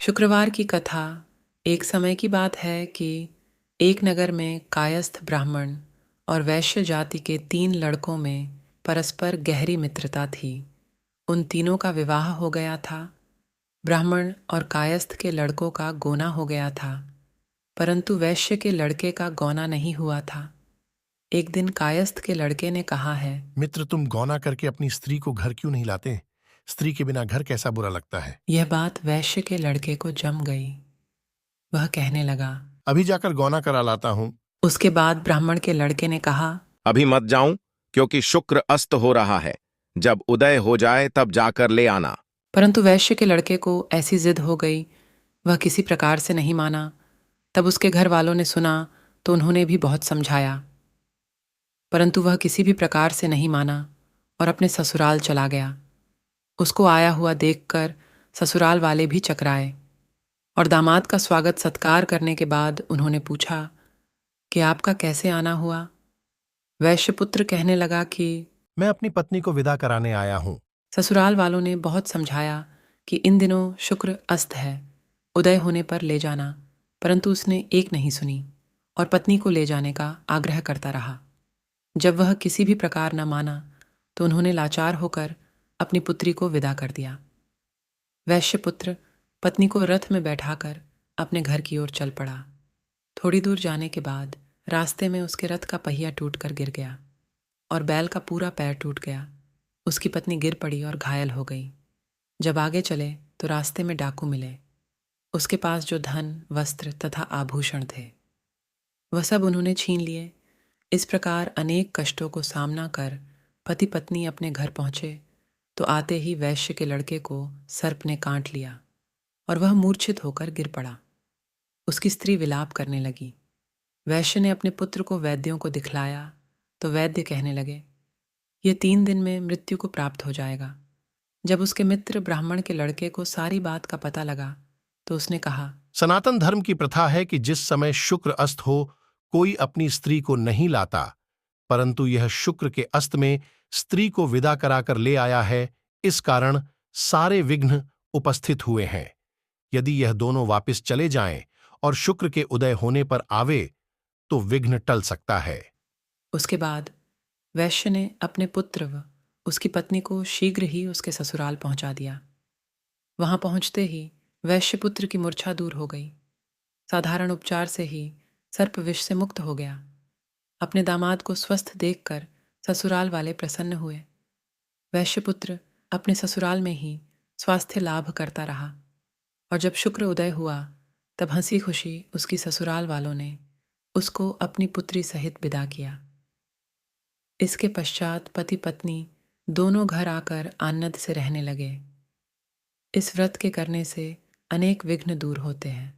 शुक्रवार की कथा। एक समय की बात है कि एक नगर में कायस्थ ब्राह्मण और वैश्य जाति के 3 लड़कों में परस्पर गहरी मित्रता थी। उन तीनों का विवाह हो गया था। ब्राह्मण और कायस्थ के लड़कों का गोना हो गया था, परंतु वैश्य के लड़के का गौना नहीं हुआ था। एक दिन कायस्थ के लड़के ने कहा है, मित्र, तुम गौना करके अपनी स्त्री को घर क्यों नहीं लाते? स्त्री के बिना घर कैसा बुरा लगता है। यह बात वैश्य के लड़के को जम गई। वह कहने लगा। अभी जाकर गौना करा लाता हूँ। उसके बाद ब्राह्मण के लड़के ने कहा, अभी मत जाऊं, क्योंकि शुक्र अस्त हो रहा है। जब उदय हो जाए तब जाकर ले आना। परंतु वैश्य के लड़के को ऐसी जिद हो गई, वह किसी प्रकार से नहीं माना। तब उसके घर वालों ने सुना तो उन्होंने भी बहुत समझाया, परंतु वह किसी भी प्रकार से नहीं माना और अपने ससुराल चला गया। उसको आया हुआ देखकर ससुराल वाले भी चकराए और दामाद का स्वागत सत्कार करने के बाद उन्होंने पूछा कि आपका कैसे आना हुआ। वैश्य पुत्र कहने लगा कि मैं अपनी पत्नी को विदा कराने आया हूँ। ससुराल वालों ने बहुत समझाया कि इन दिनों शुक्र अस्त है, उदय होने पर ले जाना, परंतु उसने एक नहीं सुनी और पत्नी को ले जाने का आग्रह करता रहा। जब वह किसी भी प्रकार न माना तो उन्होंने लाचार होकर अपनी पुत्री को विदा कर दिया। वैश्य पुत्र पत्नी को रथ में बैठाकर अपने घर की ओर चल पड़ा। थोड़ी दूर जाने के बाद रास्ते में उसके रथ का पहिया टूटकर गिर गया और बैल का पूरा पैर टूट गया। उसकी पत्नी गिर पड़ी और घायल हो गई। जब आगे चले तो रास्ते में डाकू मिले। उसके पास जो धन, वस्त्र तथा आभूषण थे वह सब उन्होंने छीन लिए। इस प्रकार अनेक कष्टों को सामना कर पति पत्नी अपने घर पहुंचे तो आते ही वैश्य के लड़के को सर्प ने काट लिया और वह मूर्छित होकर गिर पड़ा। उसकी स्त्री विलाप करने लगी। वैश्य ने अपने पुत्र को वैद्यों को दिखलाया तो वैद्य कहने लगे, ये 3 दिन में मृत्यु को प्राप्त हो जाएगा। जब उसके मित्र ब्राह्मण के लड़के को सारी बात का पता लगा तो उसने कहा, सनातन धर्म की प्रथा है कि जिस समय शुक्र अस्त हो कोई अपनी स्त्री को नहीं लाता, परंतु यह शुक्र के अस्त में स्त्री को विदा कराकर ले आया है। इस कारण सारे विघ्न उपस्थित हुए हैं। यदि यह दोनों वापस चले जाएं और शुक्र के उदय होने पर आवे तो विघ्न टल सकता है। उसके बाद वैश्य ने अपने पुत्र व उसकी पत्नी को शीघ्र ही उसके ससुराल पहुंचा दिया। वहां पहुंचते ही वैश्य पुत्र की मूर्छा दूर हो गई। साधारण उपचार से ही सर्प विष से मुक्त हो गया। अपने दामाद को स्वस्थ देखकर ससुराल वाले प्रसन्न हुए। वैश्य पुत्र अपने ससुराल में ही स्वास्थ्य लाभ करता रहा और जब शुक्र उदय हुआ तब हंसी खुशी उसकी ससुराल वालों ने उसको अपनी पुत्री सहित विदा किया। इसके पश्चात पति पत्नी दोनों घर आकर आनंद से रहने लगे। इस व्रत के करने से अनेक विघ्न दूर होते हैं।